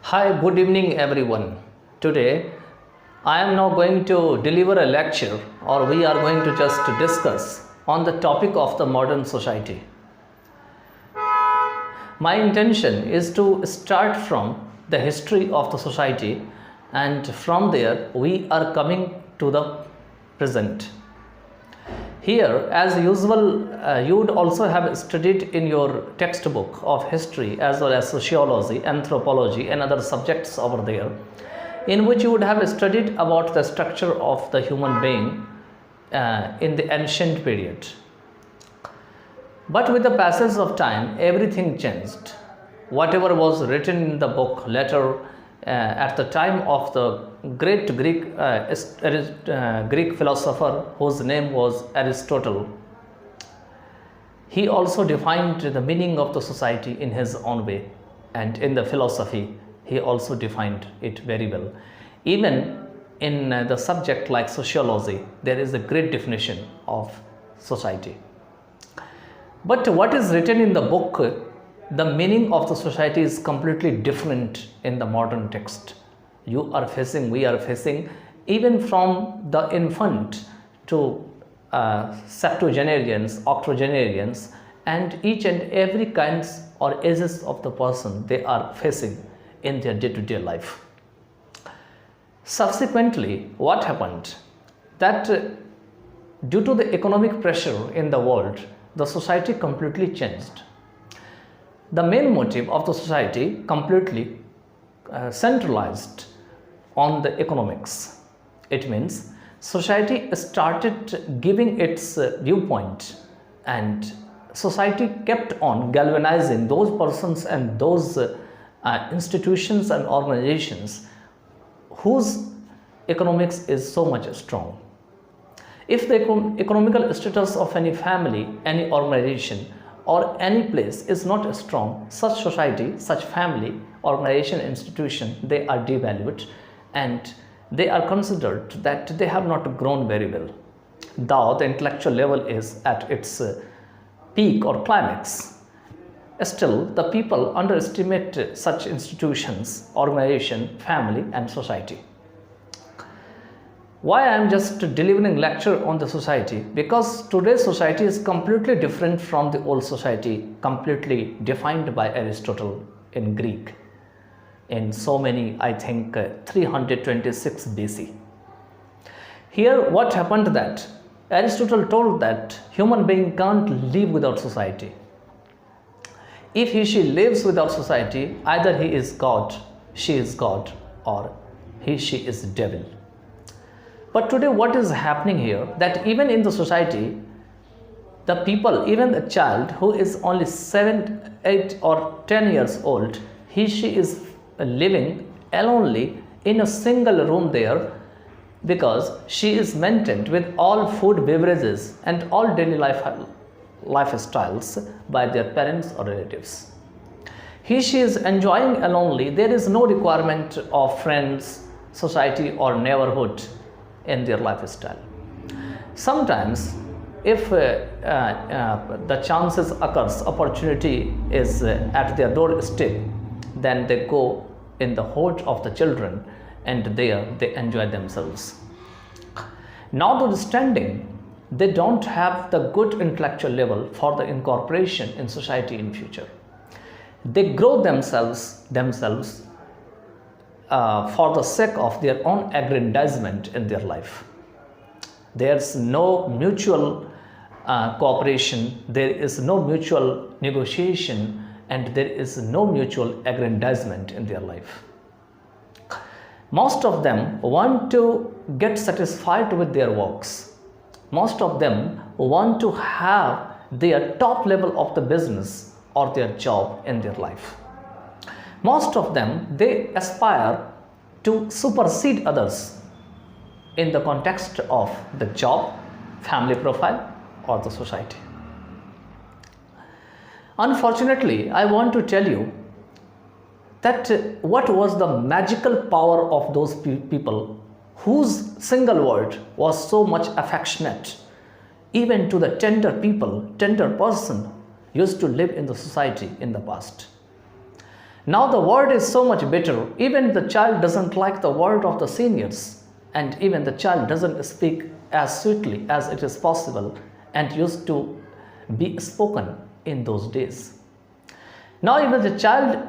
Hi, good evening everyone. Today I am now going to deliver a lecture, or we are going to just discuss on the topic of the modern society. My intention is to start from the history of the society, and from there we are coming to the present. Here, as usual, you would also have studied in your textbook of history as well as sociology, anthropology, and other subjects over there, in which you would have studied about the structure of the human being in the ancient period. But with the passage of time, everything changed. Whatever was written in the book later at the time of the great Greek philosopher whose name was Aristotle, he also defined the meaning of the society in his own way, and in the philosophy he also defined it very well. Even in the subject like sociology, there is a great definition of society. But what is written in the book, the meaning of the society is completely different in the modern text. We are facing, even from the infant to septuagenarians, octogenarians, and each and every kinds or ages of the person they are facing in their day-to-day life. Subsequently, what happened? That due to the economic pressure in the world, the society completely changed. The main motive of the society completely centralized on the economics. It means society started giving its viewpoint, and society kept on galvanizing those persons and those institutions and organizations whose economics is so much strong. If the economical status of any family, any organization, or any place is not strong, such society, such family, organization, institution, they are devalued, and they are considered that they have not grown very well. Though the intellectual level is at its peak or climax, still the people underestimate such institutions, organization, family, and society. Why I am just delivering lecture on the society? Because today's society is completely different from the old society, completely defined by Aristotle in Greek in so many, I think 326 BC. Here what happened, that Aristotle told that human being can't live without society. If she lives without society, either he is God, she is God, or she is devil. But today what is happening here, that even in the society, the people, even the child who is only 7, 8 or 10 years old, she is living alonely in a single room there, because she is maintained with all food, beverages, and all daily lifestyles by their parents or relatives. She is enjoying alonely. There is no requirement of friends, society, or neighborhood in their lifestyle. Sometimes if the chances occurs, opportunity is at their doorstep, then they go in the horde of the children, and there they enjoy themselves. Notwithstanding, they don't have the good intellectual level for the incorporation in society in future. They grow themselves for the sake of their own aggrandizement in their life. There's no mutual cooperation, there is no mutual negotiation, and there is no mutual aggrandizement in their life. Most of them want to get satisfied with their works. Most of them want to have their top level of the business or their job in their life. Most of them, they aspire to supersede others in the context of the job, family profile, or the society. Unfortunately, I want to tell you that what was the magical power of those people whose single word was so much affectionate, even to the tender people, tender person used to live in the society in the past. Now the word is so much better. Even the child doesn't like the word of the seniors, and even the child doesn't speak as sweetly as it is possible and used to be spoken in those days. Now even the child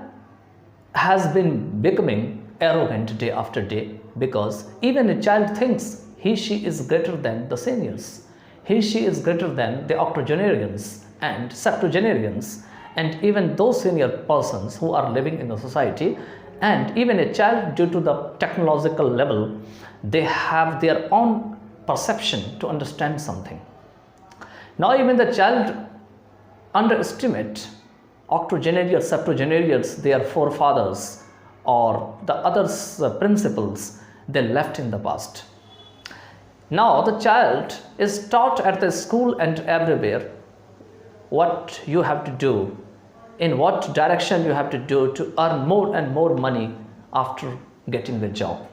has been becoming arrogant day after day, because even a child thinks she is greater than the seniors. She is greater than the octogenarians and septuagenarians and even those senior persons who are living in the society. And even a child, due to the technological level, they have their own perception to understand something. Now even the child underestimate octogenarians, septuagenarians, their forefathers, or the others principles they left in the past. Now the child is taught at the school and everywhere what you have to do, in what direction you have to do to earn more and more money after getting the job.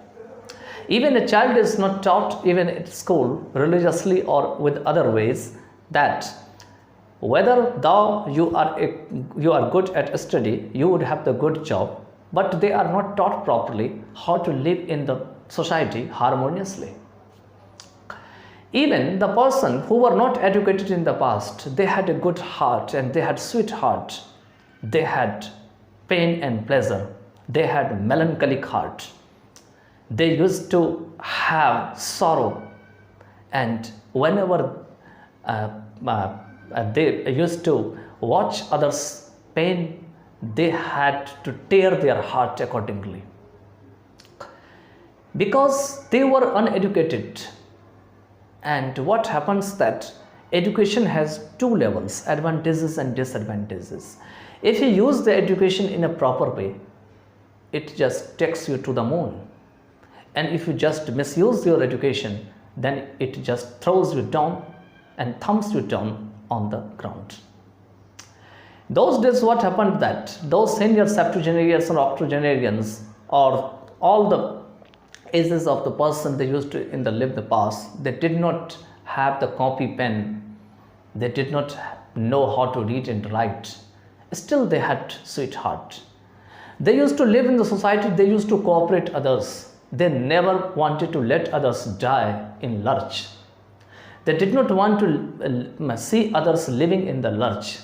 Even a child is not taught, even at school, religiously or with other ways, that whether you are good at study, you would have the good job, but they are not taught properly how to live in the society harmoniously. Even the person who were not educated in the past, they had a good heart and they had sweet heart. They had pain and pleasure. They had melancholic heart. They used to have sorrow, and whenever they used to watch others' pain, they had to tear their heart accordingly. Because they were uneducated. And what happens that education has two levels, advantages and disadvantages. If you use the education in a proper way, it just takes you to the moon. And if you just misuse your education, then it just throws you down and thumps you down on the ground. Those days what happened that those senior septuagenarians or octogenarians, or all the ages of the person they used to live the past, they did not have the copy pen, they did not know how to read and write. Still they had sweetheart. They used to live in the society, they used to cooperate others. They never wanted to let others die in lurch. They did not want to see others living in the lurch.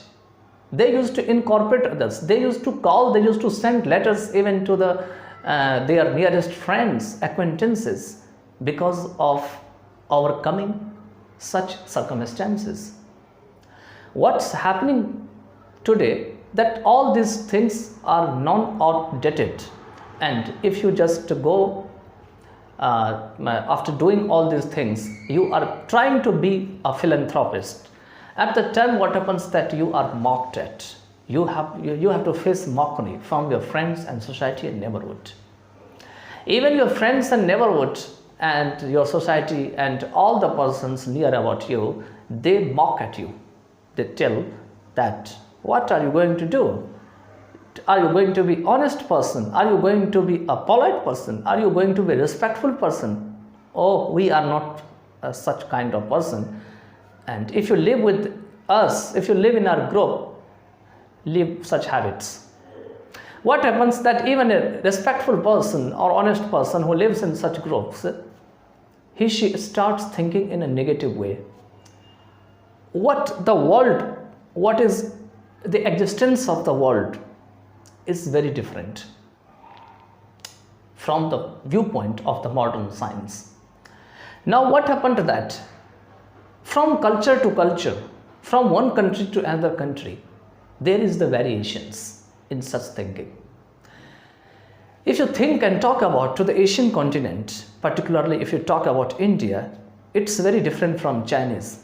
They used to incorporate others. They used to call, they used to send letters even to their nearest friends, acquaintances, because of overcoming such circumstances. What's happening today, that all these things are non-outdated, and if you just go after doing all these things, you are trying to be a philanthropist. At the time what happens that you are mocked at. You have to face mockery from your friends and society and neighborhood. Even your friends and neighborhood and your society and all the persons near about you, they mock at you. They tell that, what are you going to do? Are you going to be honest person? Are you going to be a polite person? Are you going to be a respectful person? Oh, we are not such kind of person. And if you live with us, if you live in our group, live such habits. What happens that even a respectful person or honest person who lives in such groups, she starts thinking in a negative way. What is the existence of the world is very different from the viewpoint of the modern science. Now what happened to that? From culture to culture, from one country to another country, there is the variations in such thinking. If you think and talk about to the Asian continent, particularly if you talk about India, it's very different from Chinese.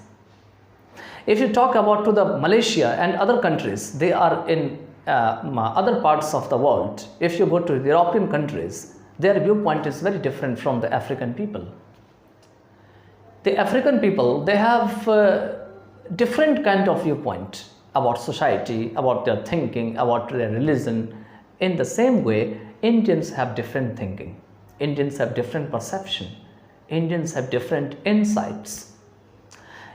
If you talk about to the Malaysia and other countries, they are in other parts of the world. If you go to the European countries, their viewpoint is very different from the African people. The African people, they have different kind of viewpoint about society, about their thinking, about their religion. In the same way, Indians have different thinking. Indians have different perception. Indians have different insights.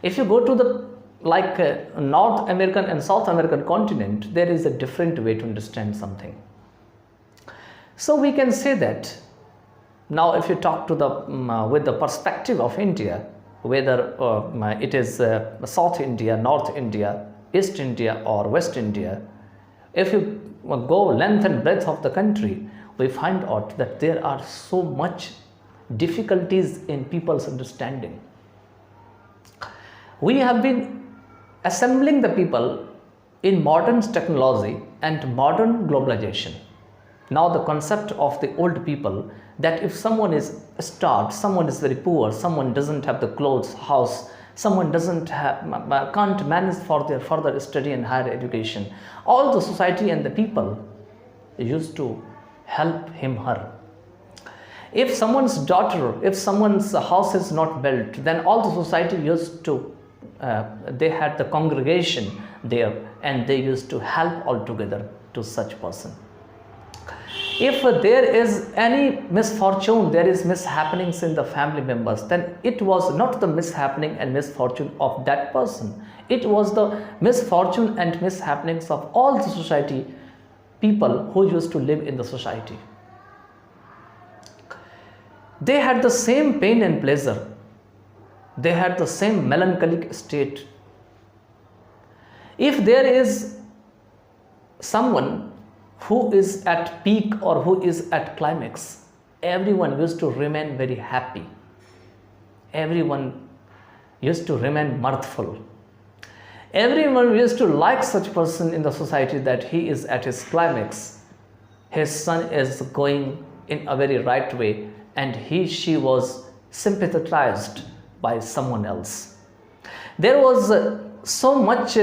If you go to the North American and South American continent, there is a different way to understand something. So we can say that now if you talk to the with the perspective of India, whether it is South India, North India, East India or West India, if you go length and breadth of the country, we find out that there are so much difficulties in people's understanding. We have been assembling the people in modern technology and modern globalization. Now the concept of the old people, that if someone is starved, someone is very poor, someone doesn't have the clothes, house, someone can't manage for their further study and higher education, all the society and the people used to help him, her. If someone's daughter, if someone's house is not built, then all the society used to, they had the congregation there and they used to help all together to such person. If there is any misfortune, there is mishappenings in the family members, then it was not the mishappening and misfortune of that person. It was the misfortune and mishappenings of all the society, people who used to live in the society. They had the same pain and pleasure. They had the same melancholic state. If there is someone who is at peak or who is at climax, everyone used to remain very happy. Everyone used to remain mirthful. Everyone used to like such person in the society, that he is at his climax. His son is going in a very right way and she was sympathized by someone else. There was so much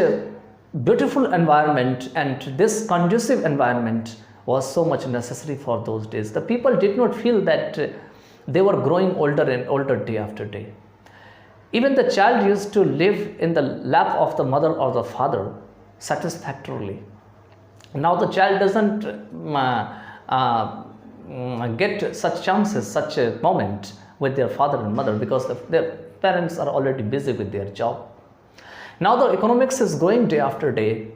beautiful environment, and this conducive environment was so much necessary for those days. The people did not feel that they were growing older and older day after day. Even the child used to live in the lap of the mother or the father satisfactorily. Now the child doesn't get such chances, such a moment with their father and mother, because their parents are already busy with their job. Now the economics is growing day after day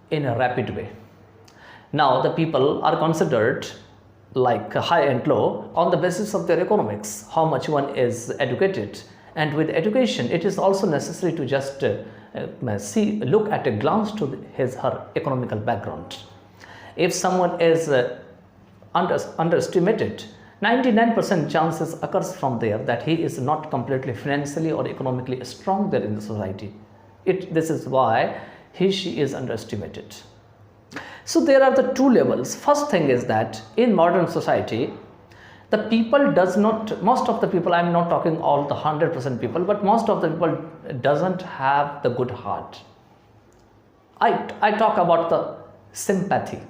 in a rapid way. Now the people are considered like high and low on the basis of their economics, how much one is educated. And with education, it is also necessary to just look at a glance to his, her economical background. If someone is underestimated, 99% chances occurs from there that he is not completely financially or economically strong there in the society. This is why she is underestimated. So there are the two levels. First thing is that in modern society, the people does not, most of the people, I am not talking all the 100% people, but most of the people doesn't have the good heart. I talk about the sympathy.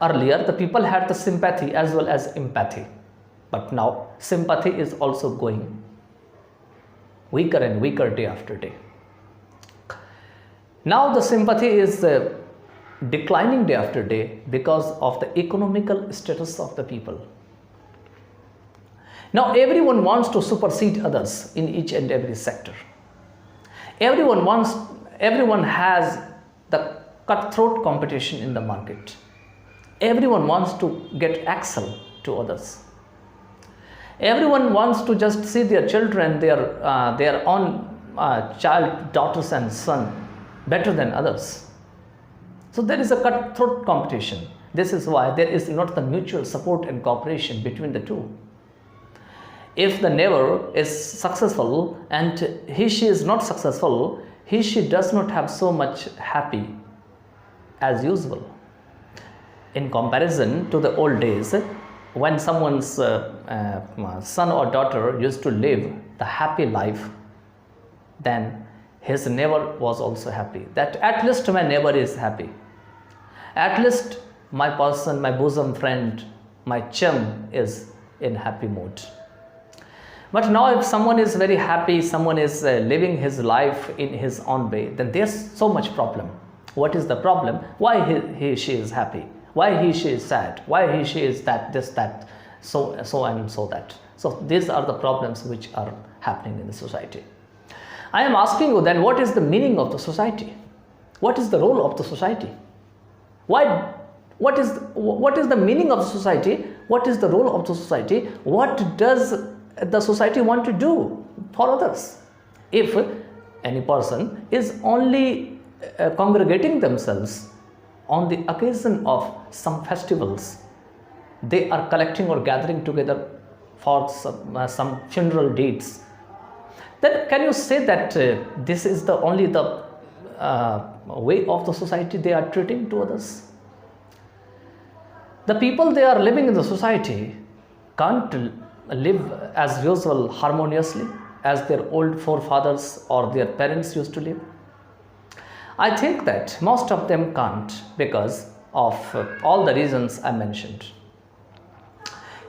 Earlier, the people had the sympathy as well as empathy, but now sympathy is also going weaker and weaker day after day. Now the sympathy is declining day after day because of the economical status of the people. Now everyone wants to supersede others in each and every sector. Everyone has the cutthroat competition in the market. Everyone wants to get excel to others. Everyone wants to just see their children, their own child, daughters and son better than others. So there is a cutthroat competition. This is why there is not the mutual support and cooperation between the two. If the neighbor is successful and she is not successful, she does not have so much happy as usual. In comparison to the old days, when someone's son or daughter used to live the happy life, then his neighbor was also happy. That at least my neighbor is happy. At least my person, my bosom friend, my chum is in happy mood. But now if someone is very happy, someone is living his life in his own way, then there's so much problem. What is the problem? Why she is happy? Why she is sad? Why she is that, this, that, so and so that. So these are the problems which are happening in the society. I am asking you then, what is the meaning of the society? What is the role of the society? Why What is the meaning of society? What is the role of the society? What does the society want to do for others? If any person is only congregating themselves on the occasion of some festivals, they are collecting or gathering together for some funeral deeds, then can you say that this is the only the way of the society they are treating to others? The people they are living in the society can't live as usual harmoniously as their old forefathers or their parents used to live. I think that most of them can't because of all the reasons I mentioned.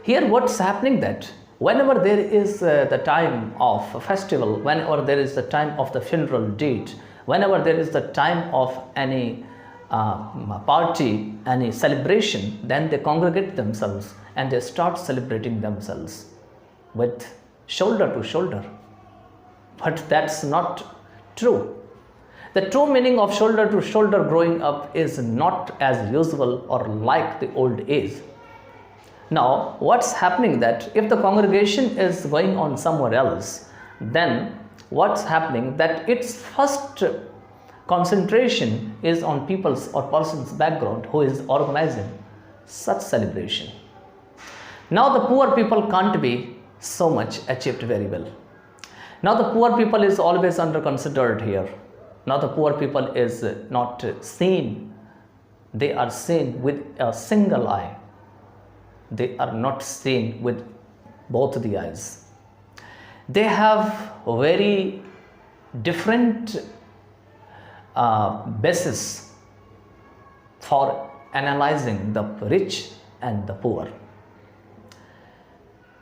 Here what's happening that whenever there is the time of a festival, whenever there is the time of the funeral deed, whenever there is the time of any party, any celebration, then they congregate themselves and they start celebrating themselves with shoulder to shoulder. But that's not true. The true meaning of shoulder to shoulder growing up is not as usual or like the old age. Now, what's happening that if the congregation is going on somewhere else, then what's happening that its first concentration is on people's or person's background who is organizing such celebration. Now the poor people can't be so much achieved very well. Now the poor people is always under considered here. Now the poor people is not seen. They are seen with a single eye. They are not seen with both the eyes. They have a very different basis for analyzing the rich and the poor.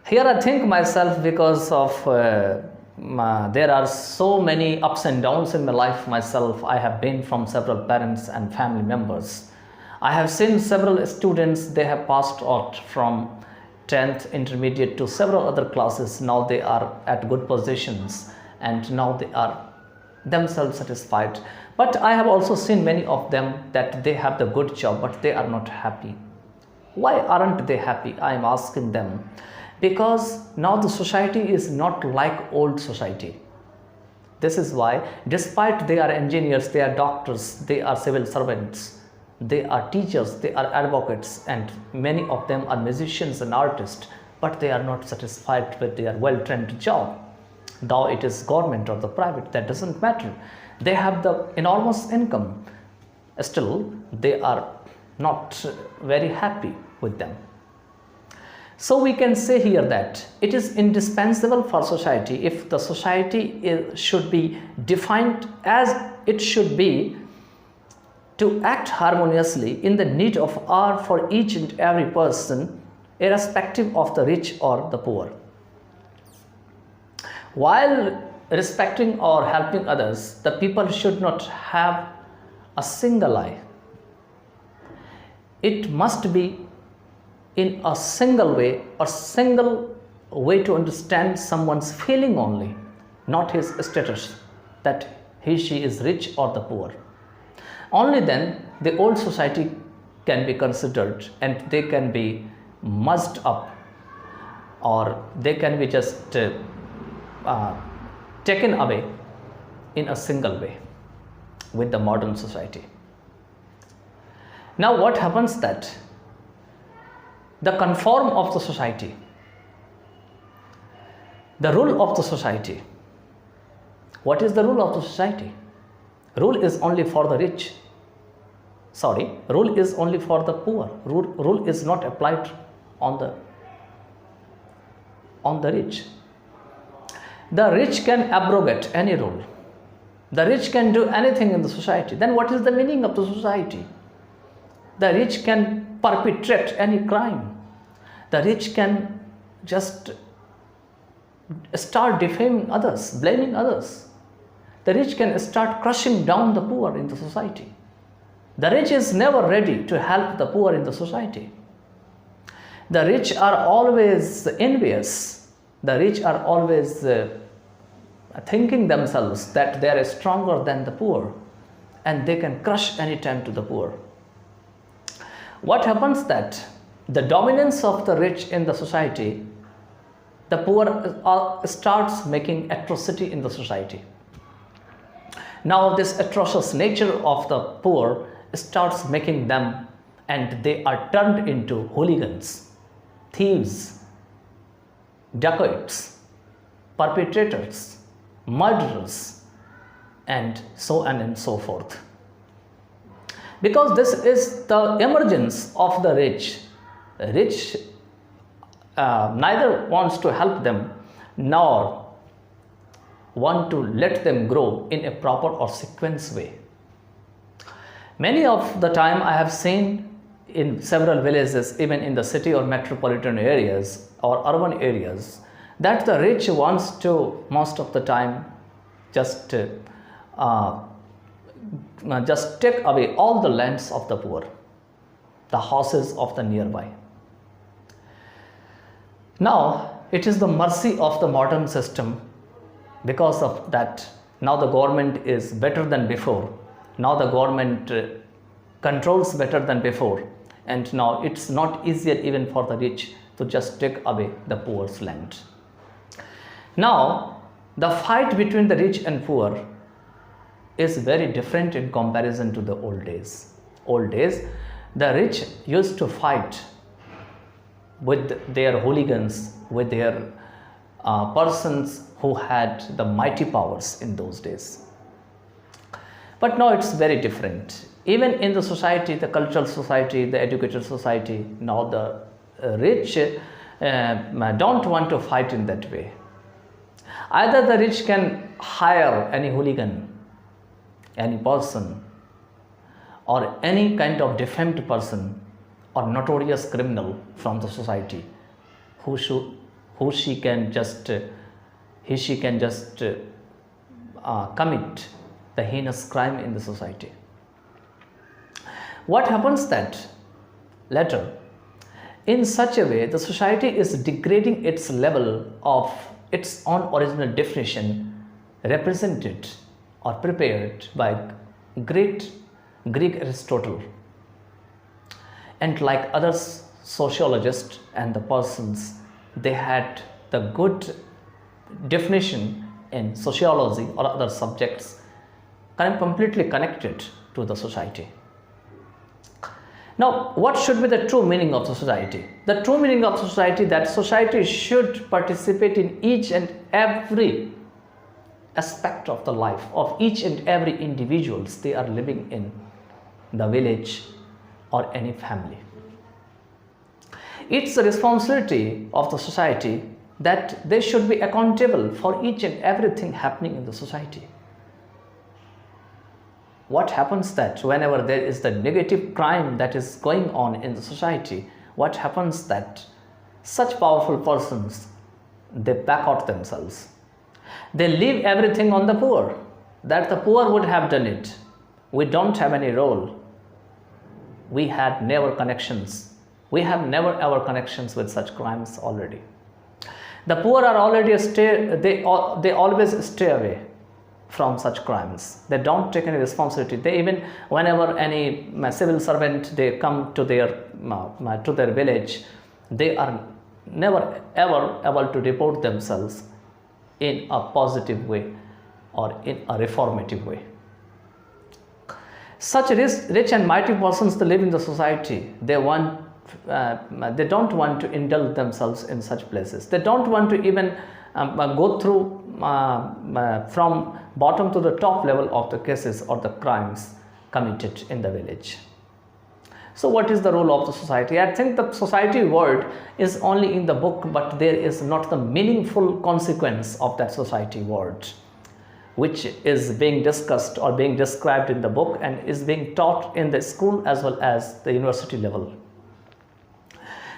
Here I think myself because of there are so many ups and downs in my life myself. I have been from several parents and family members. I have seen several students, they have passed out from 10th intermediate to several other classes. Now they are at good positions and now they are themselves satisfied. But I have also seen many of them that they have the good job but they are not happy. Why aren't they happy? I am asking them. Because now the society is not like old society. This is why despite they are engineers, they are doctors, they are civil servants, they are teachers, they are advocates, and many of them are musicians and artists, but they are not satisfied with their well-trained job. Though it is government or the private, that doesn't matter. They have the enormous income. Still, they are not very happy with them. So we can say here that it is indispensable for society, if the society should be defined as it should be, to act harmoniously in the need of hour for each and every person, irrespective of the rich or the poor. While respecting or helping others, the people should not have a single eye. It must be in a single way or single way to understand someone's feeling only, not his status, that he, she is rich or the poor. Only then the old society can be considered and they can be mussed up, or they can be just taken away in a single way with the modern society. Now what happens that the conform of the society, the rule of the society. What is the rule of the society? Rule is only for the rich. Sorry, rule is only for the poor. Rule is not applied on the rich. The rich can abrogate any rule. The rich can do anything in the society. Then what is the meaning of the society? The rich can perpetrate any crime. The rich can just start defaming others, blaming others. The rich can start crushing down the poor in the society. The rich is never ready to help the poor in the society. The rich are always envious. The rich are always thinking themselves that they are stronger than the poor and they can crush any time to the poor. What happens that the dominance of the rich in the society, the poor starts making atrocity in the society. Now this atrocious nature of the poor starts making them, and they are turned into hooligans, thieves, dacoits, perpetrators, murderers, and so on and so forth. Because this is the emergence of the rich. Rich neither wants to help them nor want to let them grow in a proper or sequence way. Many of the time I have seen in several villages, even in the city or metropolitan areas or urban areas, that the rich wants to most of the time just take away all the lands of the poor, the houses of the nearby. Now it is the mercy of the modern system. Because of that, now the government is better than before. Now the government controls better than before, and now it's not easier even for the rich to just take away the poor's land. Now the fight between the rich and poor is very different in comparison to the old days. Old days, the rich used to fight with their hooligans, with their persons who had the mighty powers in those days. But now it's very different. Even in the society, the cultural society, the educated society, now the rich don't want to fight in that way. Either the rich can hire any hooligan, any person, or any kind of defamed person or notorious criminal from the society he can just commit the heinous crime in the society. What happens that later, in such a way, the society is degrading its level of its own original definition, represented or prepared by great Greek Aristotle, and like other sociologists and the persons, they had the good definition in sociology or other subjects completely connected to the society. Now, what should be the true meaning of the society? The true meaning of society, that society should participate in each and every aspect of the life of each and every individuals they are living in the village or any family. It's the responsibility of the society that they should be accountable for each and everything happening in the society. What happens that whenever there is the negative crime that is going on in the society, what happens that such powerful persons, they back out themselves. They leave everything on the poor, that the poor would have done it. We don't have any role. We had never connections. We have never ever connections with such crimes already. The poor are already they always stay away from such crimes. They don't take any responsibility. They even, whenever any civil servant they come to their village, they are never ever able to report themselves in a positive way or in a reformative way. Such rich and mighty persons they live in the society. They don't want to indulge themselves in such places. They don't want to even go through from bottom to the top level of the cases or the crimes committed in the village. So what is the role of the society? I think the society word is only in the book, but there is not the meaningful consequence of that society word, which is being discussed or being described in the book and is being taught in the school as well as the university level.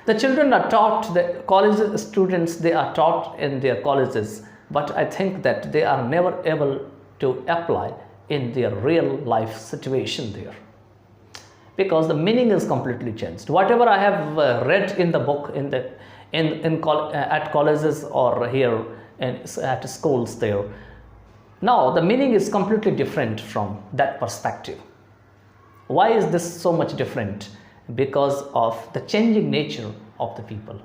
The children are taught, the college students, they are taught in their colleges, but I think that they are never able to apply in their real life situation there, because the meaning is completely changed. Whatever I have read in the book at colleges or here at schools there, now the meaning is completely different from that perspective. Why is this so much different? because of the changing nature of the people.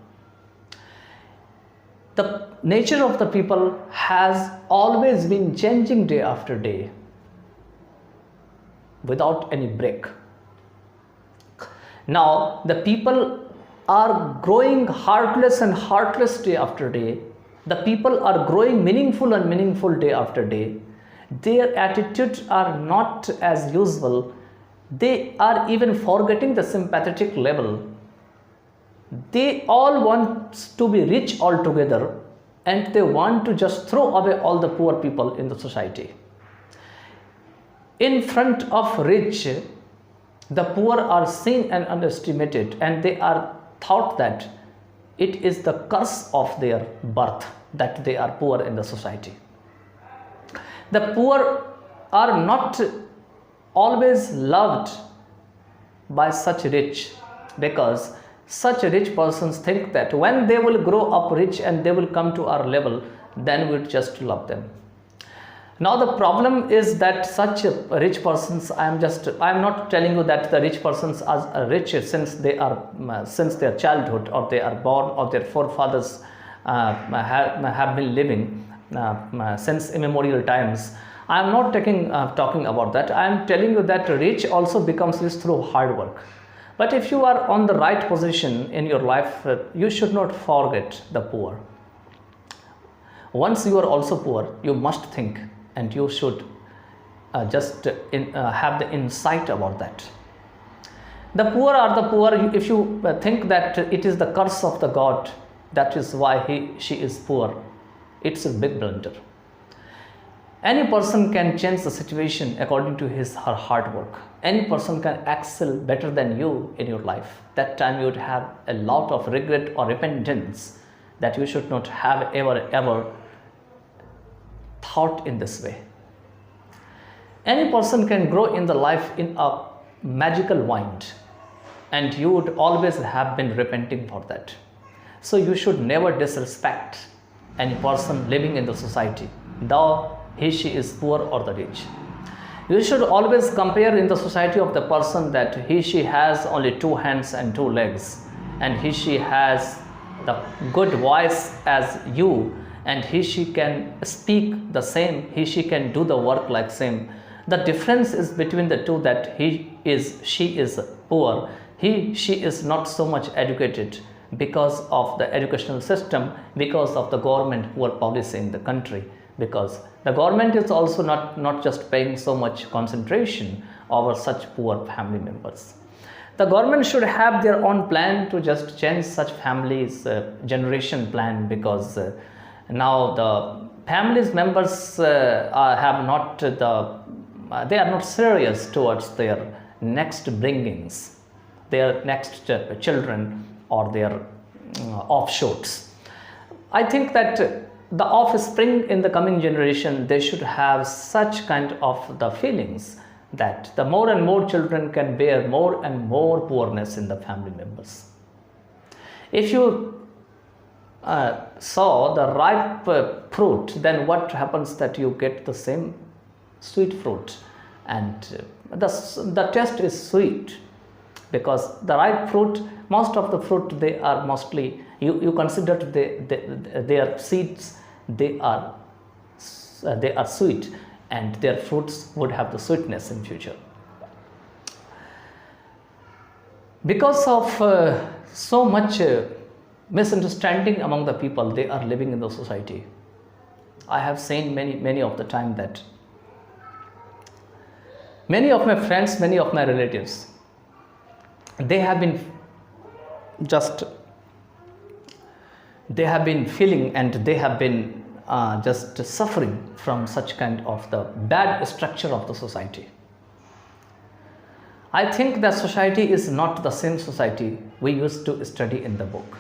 The nature of the people has always been changing day after day without any break. Now the people are growing heartless and heartless day after day. The people are growing meaningful and meaningful day after day. Their attitudes are not as usual. They are even forgetting the sympathetic level. They all want to be rich altogether, and they want to just throw away all the poor people in the society. In front of rich, the poor are seen and underestimated, and they are thought that it is the curse of their birth that they are poor in the society. The poor are not always loved by such rich, because such rich persons think that when they will grow up rich and they will come to our level, then we'll just love them. Now the problem is that such rich persons, I am not telling you that the rich persons are rich since their childhood, or they are born, or their forefathers have been living since immemorial times. I am not talking about that. I am telling you that rich also becomes rich through hard work. But if you are on the right position in your life, you should not forget the poor. Once you are also poor, you must think, and you should have the insight about that. The poor are the poor. If you think that it is the curse of the God, that is why she is poor, it's a big blunder. Any person can change the situation according to her hard work. Any person can excel better than you in your life. That time you would have a lot of regret or repentance that you should not have ever thought in this way. Any person can grow in the life in a magical wind, and you would always have been repenting for that. So you should never disrespect any person living in the society, though she is poor or the rich. You should always compare in the society of the person that she has only 2 hands and 2 legs, and she has the good voice as you, and she can speak the same, she can do the work like same. The difference is between the two that she is poor, she is not so much educated because of the educational system, because of the government poor policy in the country, because the government is also not just paying so much concentration over such poor family members. The government should have their own plan to just change such families' generation plan, because now the families members they are not serious towards their next bringings, their next children, or their offshoots. I think that the offspring in the coming generation, they should have such kind of the feelings that the more and more children can bear more and more poorness in the family members. If you saw the ripe fruit, then what happens that you get the same sweet fruit, and the taste is sweet, because the ripe fruit, most of the fruit, they are mostly, you consider their seeds, they are sweet, and their fruits would have the sweetness in future. Because of so much misunderstanding among the people, they are living in the society. I have seen many of the time that many of my friends, many of my relatives, they have been feeling, and they have been just suffering from such kind of the bad structure of the society. I think that society is not the same society we used to study in the book,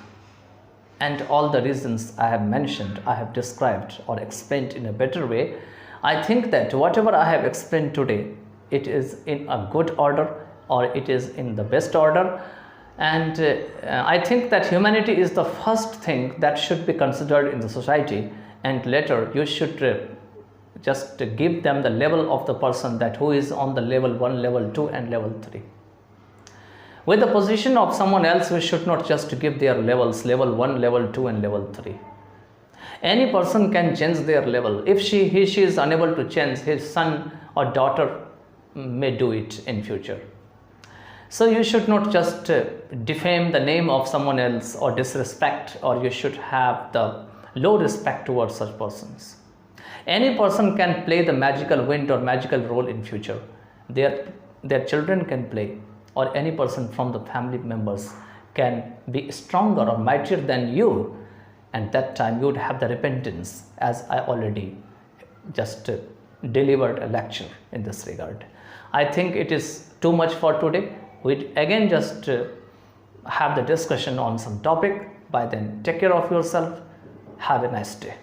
and all the reasons I have mentioned, I have described or explained in a better way. I think that whatever I have explained today, it is in a good order, or it is in the best order. And I think that humanity is the first thing that should be considered in the society, and later you should just give them the level of the person that who is on the level 1, level 2, and level 3. With the position of someone else, we should not just give their levels, level 1, level 2 and level 3. Any person can change their level. If she is unable to change, his son or daughter may do it in future. So you should not just defame the name of someone else or disrespect, or you should have the low respect towards such persons. Any person can play the magical wind or magical role in future. Their children can play, or any person from the family members can be stronger or mightier than you, and that time you would have the repentance, as I already just delivered a lecture in this regard. I think it is too much for today. We again just have the discussion on some topic. By then, take care of yourself. Have a nice day.